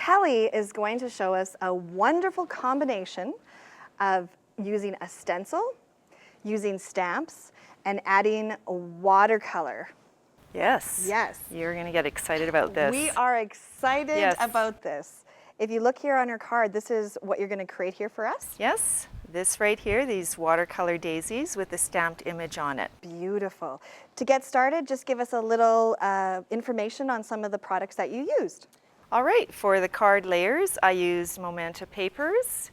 Kelly is going to show us a wonderful combination of using a stencil, using stamps, and adding watercolor. Yes. Yes. You're going to get excited about this. We are excited Yes. about this. If you look here on her card, this is what you're going to create here for us. Yes. This right here, these watercolor daisies with a stamped image on it. Beautiful. To get started, just give us a little information on some of the products that you used. All right, for the card layers, I used Momenta papers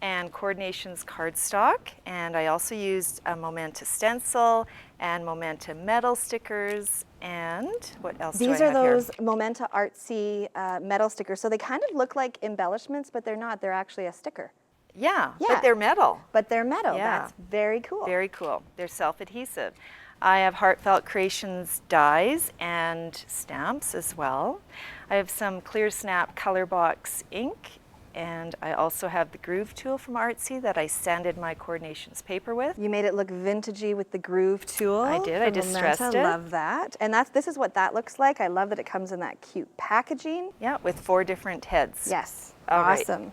and Coordinations cardstock, and I also used a Momenta stencil and Momenta metal stickers, and what else do I have These are here? those Momenta Art-C metal stickers. So they kind of look like embellishments, but they're not. They're actually a sticker. Yeah, Yeah. but they're metal. But they're metal. Yeah. That's very cool. Very cool. They're self-adhesive. I have Heartfelt Creations dies and stamps as well. I have some Clearsnap Color Box ink, and I also have the Groove Tool from Art-C that I sanded my Coordinations paper with. You made it look vintagey with the Groove Tool. I did. I distressed it. Love that. And this is what that looks like. I love that it comes in that cute packaging. Yeah, with 4 different heads. Yes. All right. Awesome.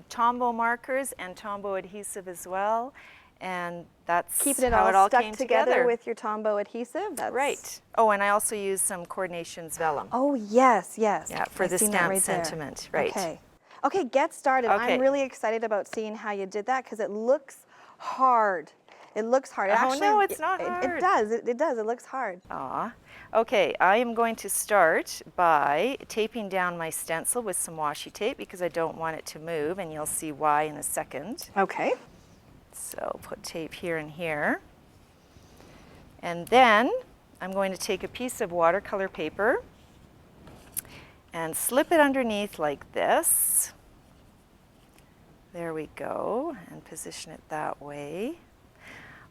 Tombow markers and Tombow adhesive as well. And that's Keeping it how all it all stuck came together with your Tombow adhesive. That's Right. Oh, and I also used some Coordinations vellum. Oh, yes, yes. Yeah, for I've the seen that stamp right there. sentiment. Right. Okay. Okay, get started. Okay. I'm really excited about seeing how you did that because it looks hard. It looks hard. Oh, no, it's not It hard. does. It does. It looks hard. Aw. Okay, I am going to start by taping down my stencil with some washi tape because I don't want it to move, and you'll see why in a second. Okay. So put tape here and here. And then I'm going to take a piece of watercolor paper and slip it underneath like this. There we go, and position it that way.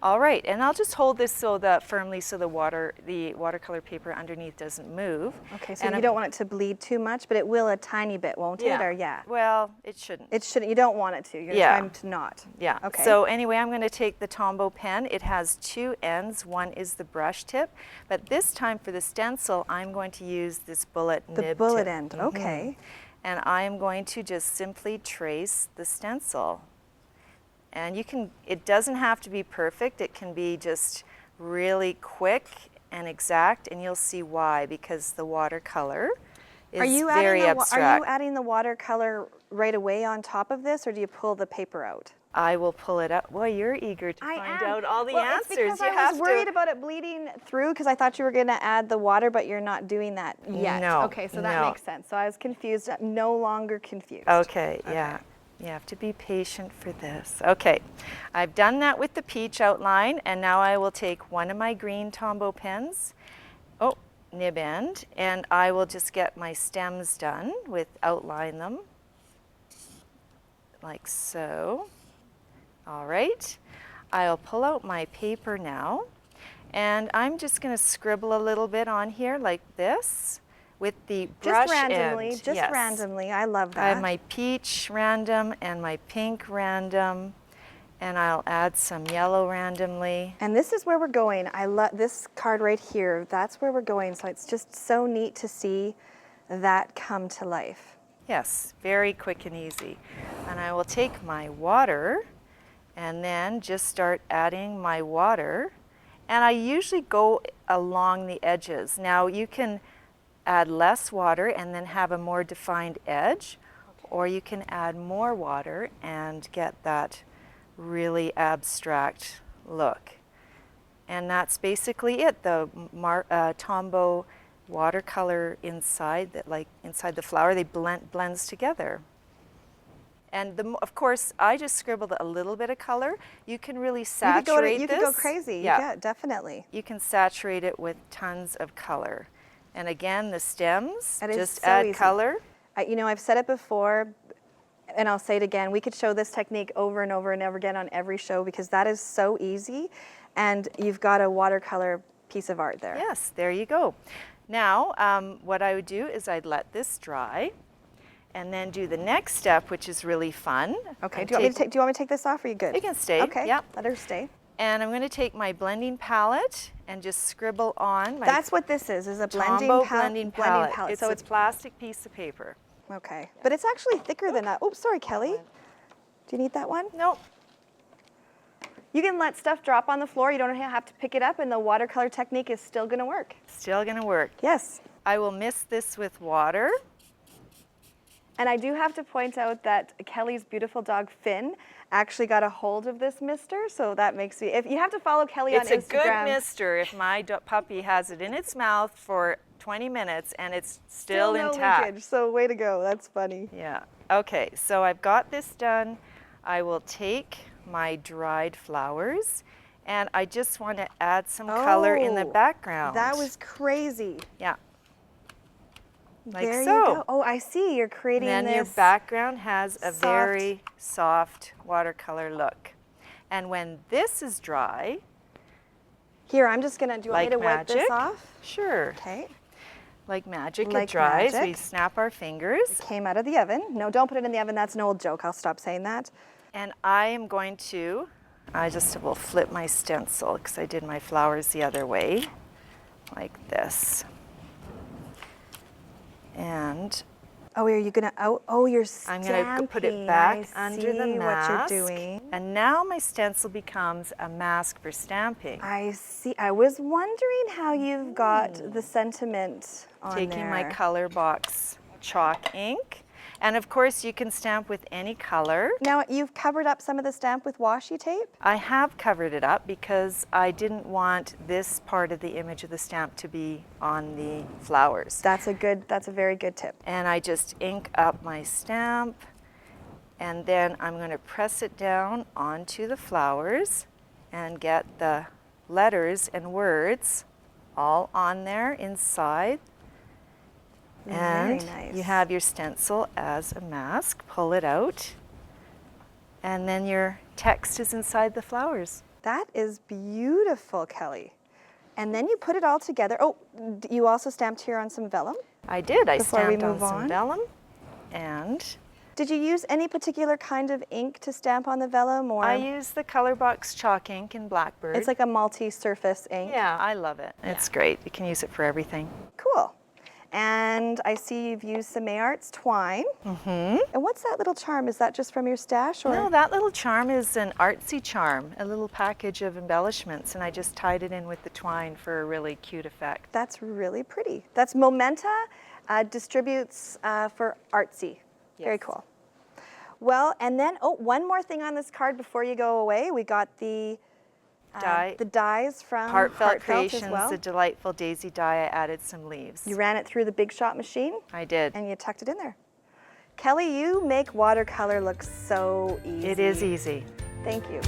All right, and I'll just hold this firmly so the watercolor paper underneath doesn't move. Okay, so you don't want it to bleed too much, but it will a tiny bit, won't it? Or yeah. Well, it shouldn't. It shouldn't. You don't want it to. You're Yeah. trying to not. Yeah. Okay. So anyway, I'm going to take the Tombow pen. It has 2 ends. One is the brush tip, but this time for the stencil, I'm going to use this bullet nib The bullet tip. end. Okay. And I am going to just simply trace the stencil. And it doesn't have to be perfect. It can be just really quick and exact, and you'll see why, because the watercolor is very abstract. Are you adding the watercolor right away on top of this, or do you pull the paper out? I will pull it out. Boy, you're eager to find out all the answers. It's because I was worried about it bleeding through because I thought you were going to add the water, but you're not doing that yet. No. Okay, so that makes sense. So I was confused. I'm no longer confused. Okay, yeah. You have to be patient for this. Okay, I've done that with the peach outline, and now I will take one of my green Tombow pens, nib end, and I will just get my stems done outline them, like so. All right, I'll pull out my paper now, and I'm just going to scribble a little bit on here like this. With the brush end. Just randomly. I love that. I have my peach random and my pink random, and I'll add some yellow randomly. And this is where we're going. I love this card right here. That's where we're going. So it's just so neat to see that come to life. Yes, very quick and easy. And I will take my water and then just start adding my water. And I usually go along the edges. Now you can add less water and then have a more defined edge, or you can add more water and get that really abstract look. And that's basically it. The Tombow watercolor inside the flower, they blends together. And of course, I just scribbled a little bit of color. You can really saturate this. You could go crazy. Yeah, definitely. You can saturate it with tons of color. And again, the stems, just so add easy. color. I've said it before, and I'll say it again. We could show this technique over and over and over again on every show because that is so easy, and you've got a watercolor piece of art there. Yes, there you go. Now, what I would do is I'd let this dry, and then do the next step, which is really fun. Okay. Do you want me to take this off? Or are you good? It can stay. Okay. Yep. Let her stay. And I'm going to take my blending palette and just scribble on my That's what this is a blending Tombow palette. blending palette. It's a plastic piece of paper. Okay, but it's actually thicker than that. Oh, sorry, Kelly. Do you need that one? Nope. You can let stuff drop on the floor. You don't have to pick it up, and the watercolor technique is still gonna work. Still gonna work. Yes. I will mist this with water. And I do have to point out that Kelly's beautiful dog, Finn, actually got a hold of this mister, so that makes me, if you have to follow Kelly on Instagram. It's a good mister if my puppy has it in its mouth for 20 minutes and it's still no intact. leakage, so way to go, that's funny. Yeah, okay, so I've got this done. I will take my dried flowers and I just want to add some color in the background. That was crazy. Yeah. Like there so. You go. Oh, I see, you're creating And then this. your background has a soft, very soft watercolor look. And when this is dry, here, I'm just gonna, do you want like me to wipe magic, this off? Sure. Okay. Like magic, Like it dries. magic. We snap our fingers. It came out of the oven. No, don't put it in the oven. That's an old joke. I'll stop saying that. And I am going to, I just will flip my stencil because I did my flowers the other way, like this. And oh, are you gonna, oh, you're I'm stamping. going to put it back I under the see mask. what you're doing. And now my stencil becomes a mask for stamping. I see. I was wondering how you've got the sentiment on Taking there. my color box chalk ink. And of course you can stamp with any color. Now, you've covered up some of the stamp with washi tape? I have covered it up because I didn't want this part of the image of the stamp to be on the flowers. That's a very good tip. And I just ink up my stamp and then I'm going to press it down onto the flowers and get the letters and words all on there inside. And Very nice. you have your stencil as a mask. Pull it out and then your text is inside the flowers. That is beautiful, Kelly. And then you put it all together. Oh, you also stamped here on some vellum? I did. I Before we stamped on move some on. vellum. And Did you use any particular kind of ink to stamp on the vellum, or? I use the color box chalk ink in Blackbird. It's like a multi-surface ink. Yeah, I love it. It's great. You can use it for everything. Cool. And I see you've used some Art's twine. Mm-hmm. And what's that little charm? Is that just from your stash? Or? No, that little charm is an artsy charm, a little package of embellishments, and I just tied it in with the twine for a really cute effect. That's really pretty. That's Momenta distributes for Art-C. Very Yes. cool. Well, and then, oh, one more thing on this card before you go away. We got the dies from Heartfelt as Creations, well. the delightful daisy die. I added some leaves. You ran it through the Big Shot machine I did. and you tucked it in there. Kelly, you make watercolor look so easy. It is easy. Thank you.